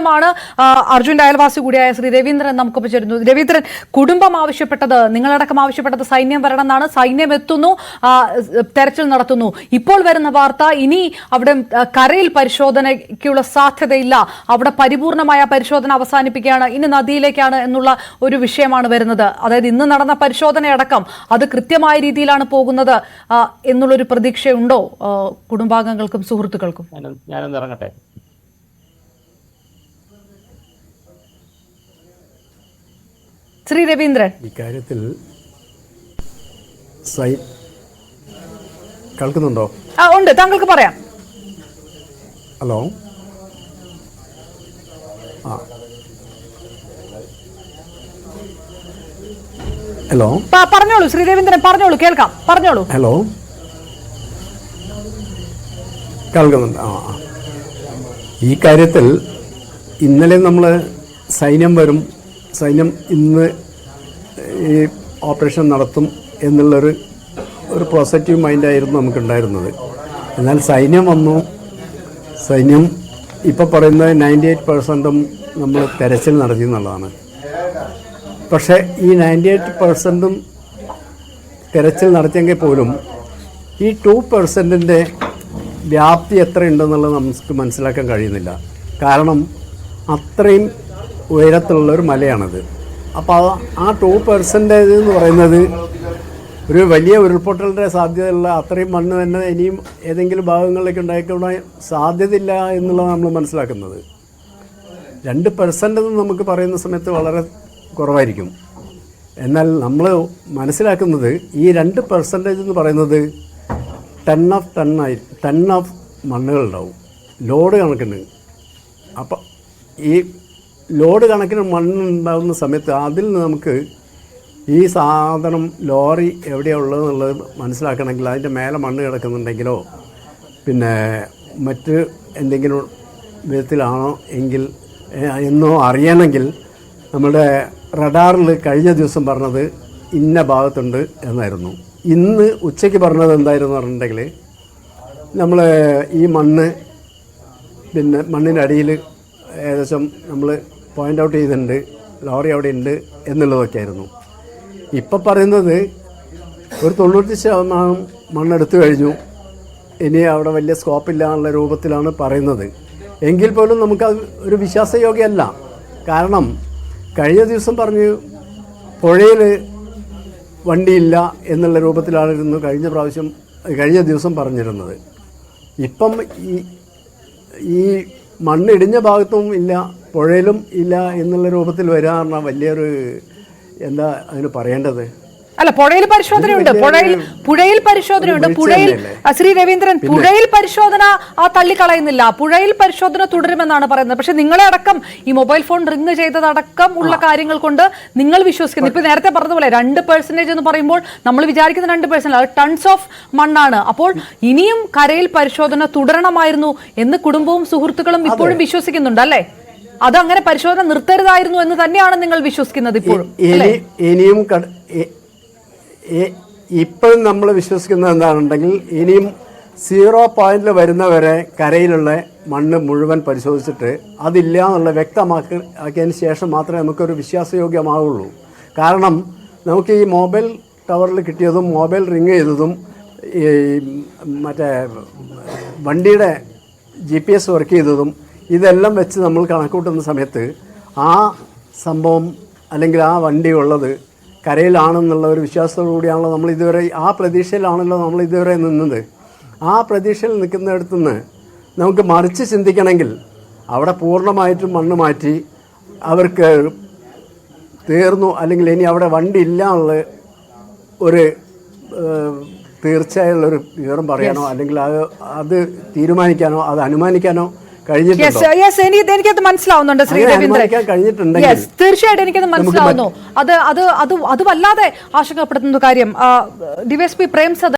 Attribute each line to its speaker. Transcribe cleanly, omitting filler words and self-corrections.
Speaker 1: വിശദമാണ്. അർജുന്റെ അയൽവാസി കൂടിയായ ശ്രീ രവീന്ദ്രൻ നമുക്കൊപ്പം ചേരുന്നു. രവീന്ദ്രൻ, കുടുംബം ആവശ്യപ്പെട്ടത്, നിങ്ങളടക്കം ആവശ്യപ്പെട്ടത് സൈന്യം വരണമെന്നാണ്. സൈന്യം എത്തുന്നു, തെരച്ചിൽ നടത്തുന്നു. ഇപ്പോൾ വരുന്ന വാർത്ത ഇനി അവിടെ കരയിൽ പരിശോധനയ്ക്കുള്ള സാധ്യതയില്ല, അവിടെ പരിപൂർണമായ പരിശോധന അവസാനിപ്പിക്കുകയാണ്, ഇനി നദിയിലേക്കാണ് എന്നുള്ള ഒരു വിഷയമാണ് വരുന്നത്. അതായത് ഇന്ന് നടന്ന പരിശോധനയടക്കം അത് കൃത്യമായ രീതിയിലാണ് പോകുന്നത് എന്നുള്ളൊരു പ്രതീക്ഷയുണ്ടോ കുടുംബാംഗങ്ങൾക്കും സുഹൃത്തുക്കൾക്കും?
Speaker 2: ഞാനൊന്ന് ഇറങ്ങട്ടെ.
Speaker 1: ശ്രീ രവീന്ദ്രൻ,
Speaker 3: ഇക്കാര്യത്തിൽ കേൾക്കുന്നുണ്ടോ?
Speaker 1: ഉണ്ട്, താങ്കൾക്ക് പറയാം.
Speaker 3: ഹലോ. ഹലോ,
Speaker 1: പറഞ്ഞോളൂ ശ്രീ രവീന്ദ്രൻ, പറഞ്ഞോളൂ, കേൾക്കാം, പറഞ്ഞോളൂ.
Speaker 3: ഹലോ, കേൾക്കുന്നുണ്ട്. ഈ കാര്യത്തിൽ ഇന്നലെ നമ്മൾ സൈന്യം വരും, സൈന്യം ഇന്ന് ഈ ഓപ്പറേഷൻ നടത്തും എന്നുള്ളൊരു പോസിറ്റീവ് മൈൻഡായിരുന്നു നമുക്കുണ്ടായിരുന്നത്. എന്നാൽ സൈന്യം വന്നു. സൈന്യം ഇപ്പോൾ പറയുന്നത് 98% നമ്മൾ തെരച്ചിൽ നടത്തി എന്നുള്ളതാണ്. പക്ഷേ ഈ 98% തെരച്ചിൽ നടത്തിയെങ്കിൽ പോലും ഈ 2% വ്യാപ്തി എത്രയുണ്ടെന്നുള്ളത് നമുക്ക് മനസ്സിലാക്കാൻ കഴിയുന്നില്ല. കാരണം അത്രയും ഉയരത്തിലുള്ളൊരു മലയാണത്. അപ്പോൾ ആ 2% എന്ന് പറയുന്നത് ഒരു വലിയ ഉരുൾപൊട്ടലിൻ്റെ സാധ്യതയുള്ള അത്രയും മണ്ണ് തന്നെ ഇനിയും ഏതെങ്കിലും ഭാഗങ്ങളിലേക്ക് ഉണ്ടായിക്കൂടാൻ സാധ്യതയില്ല എന്നുള്ളത് നമ്മൾ മനസ്സിലാക്കുന്നത്. 2% എന്ന് നമുക്ക് പറയുന്ന സമയത്ത് വളരെ കുറവായിരിക്കും. എന്നാൽ നമ്മൾ മനസ്സിലാക്കുന്നത് ഈ 2% എന്ന് പറയുന്നത് 10 ഓഫ് മണ്ണുകളുണ്ടാവും, ലോഡ് കണക്കിന്. അപ്പം ഈ ലോഡ് കണക്കിന് മണ്ണുണ്ടാകുന്ന സമയത്ത് അതിൽ നിന്ന് നമുക്ക് ഈ സാധനം ലോറി എവിടെയാണ് ഉള്ളതെന്നുള്ളത് മനസ്സിലാക്കണമെങ്കിൽ അതിൻ്റെ മേലെ മണ്ണ് കിടക്കുന്നുണ്ടെങ്കിലോ പിന്നെ മറ്റ് എന്തെങ്കിലും വിധത്തിലാണോ എങ്കിൽ എന്നോ അറിയണമെങ്കിൽ നമ്മുടെ റഡാറിൽ കഴിഞ്ഞ ദിവസം പറഞ്ഞത് ഇന്ന ഭാഗത്തുണ്ട് എന്നായിരുന്നു. ഇന്ന് ഉച്ചയ്ക്ക് പറഞ്ഞത് എന്തായിരുന്നു പറഞ്ഞിട്ടുണ്ടെങ്കിൽ നമ്മൾ ഈ മണ്ണ് പിന്നെ മണ്ണിനടിയിൽ ഏകദേശം നമ്മൾ പോയിൻ്റ് ഔട്ട് ചെയ്തിട്ടുണ്ട്, ലോറി അവിടെ ഉണ്ട് എന്നുള്ളതൊക്കെ ആയിരുന്നു. ഇപ്പം പറയുന്നത് ഒരു 90% മണ്ണെടുത്തു കഴിഞ്ഞു, ഇനി അവിടെ വലിയ സ്കോപ്പില്ല എന്നുള്ള രൂപത്തിലാണ് പറയുന്നത്. എങ്കിൽ പോലും നമുക്കത് ഒരു വിശ്വാസയോഗ്യമല്ല. കാരണം കഴിഞ്ഞ ദിവസം പറഞ്ഞു പുഴയിൽ വണ്ടിയില്ല എന്നുള്ള രൂപത്തിലായിരുന്നു കഴിഞ്ഞ ദിവസം പറഞ്ഞിരുന്നത്. ഇപ്പം ഈ മണ്ണിടിഞ്ഞ ഭാഗത്തും ഇല്ല, പുഴയിലും ഇല്ല എന്നുള്ള രൂപത്തിൽ വരാറുള്ള വലിയൊരു എന്താ അതിന് പറയേണ്ടത്?
Speaker 1: അല്ല, പുഴയിൽ പരിശോധനയുണ്ട്, പുഴയിൽ പരിശോധനയുണ്ട്. പുഴയിൽ ശ്രീ രവീന്ദ്രൻ, പുഴയിൽ പരിശോധന തള്ളിക്കളയുന്നില്ല, പുഴയിൽ പരിശോധന തുടരുമെന്നാണ് പറയുന്നത്. പക്ഷെ നിങ്ങളെ അടക്കം ഈ മൊബൈൽ ഫോൺ റിങ് ചെയ്തതടക്കം ഉള്ള കാര്യങ്ങൾ കൊണ്ട് നിങ്ങൾ വിശ്വസിക്കുന്നു. ഇപ്പൊ നേരത്തെ പറഞ്ഞതുപോലെ 2% എന്ന് പറയുമ്പോൾ നമ്മൾ വിചാരിക്കുന്ന 2% അത് ടൺസ് ഓഫ് മണ്ണാണ്. അപ്പോൾ ഇനിയും കരയിൽ പരിശോധന തുടരണമായിരുന്നു എന്ന് കുടുംബവും സുഹൃത്തുക്കളും ഇപ്പോഴും വിശ്വസിക്കുന്നുണ്ട് അല്ലേ? അതങ്ങനെ പരിശോധന നിർത്തരുതായിരുന്നു എന്ന് തന്നെയാണ് നിങ്ങൾ വിശ്വസിക്കുന്നത് ഇപ്പോഴും?
Speaker 3: ഇനിയും ഇപ്പോഴും നമ്മൾ വിശ്വസിക്കുന്നത് എന്താണെന്നുണ്ടെങ്കിൽ ഇനിയും 0 പോയിന്റിൽ വരുന്നവരെ കരയിലുള്ള മണ്ണ് മുഴുവൻ പരിശോധിച്ചിട്ട് അതില്ല എന്നുള്ള വ്യക്തമാക്കിയതിന് ശേഷം മാത്രമേ നമുക്കൊരു വിശ്വാസയോഗ്യമാവുള്ളൂ. കാരണം നമുക്ക് ഈ മൊബൈൽ ടവറിൽ കിട്ടിയതും മൊബൈൽ റിങ് ചെയ്തതും ഈ മറ്റേ വണ്ടിയുടെ GPS വർക്ക് ചെയ്തതും ഇതെല്ലാം വെച്ച് നമ്മൾ കണക്കൂട്ടുന്ന സമയത്ത് ആ സംഭവം അല്ലെങ്കിൽ ആ വണ്ടി ഉള്ളത് കരയിലാണെന്നുള്ള ഒരു വിശ്വാസത്തോടു കൂടിയാണല്ലോ നമ്മൾ ഇതുവരെ, ആ പ്രതീക്ഷയിലാണല്ലോ നമ്മൾ ഇതുവരെ നിന്നത്. ആ പ്രതീക്ഷയിൽ നിൽക്കുന്നിടത്തുനിന്ന് നമുക്ക് മറിച്ച് ചിന്തിക്കണമെങ്കിൽ അവിടെ പൂർണ്ണമായിട്ടും മണ്ണ് മാറ്റി അവർക്ക് തീർന്നു അല്ലെങ്കിൽ ഇനി അവിടെ വണ്ടി ഇല്ല എന്നുള്ള ഒരു തീർച്ചയായുള്ളൊരു വിവരം പറയാനോ അല്ലെങ്കിൽ അത് തീരുമാനിക്കാനോ അത് അനുമാനിക്കാനോ
Speaker 1: എനിക്കത് മനസ്സിലാവുന്നുണ്ട് ശ്രീ രവീന്ദ്രൻ, തീർച്ചയായിട്ടും എനിക്കത് മനസ്സിലാവുന്നു. അത് വല്ലാതെ ആശങ്കപ്പെടുത്തുന്ന കാര്യം. ഡിവൈഎസ്പി പ്രേംസദ്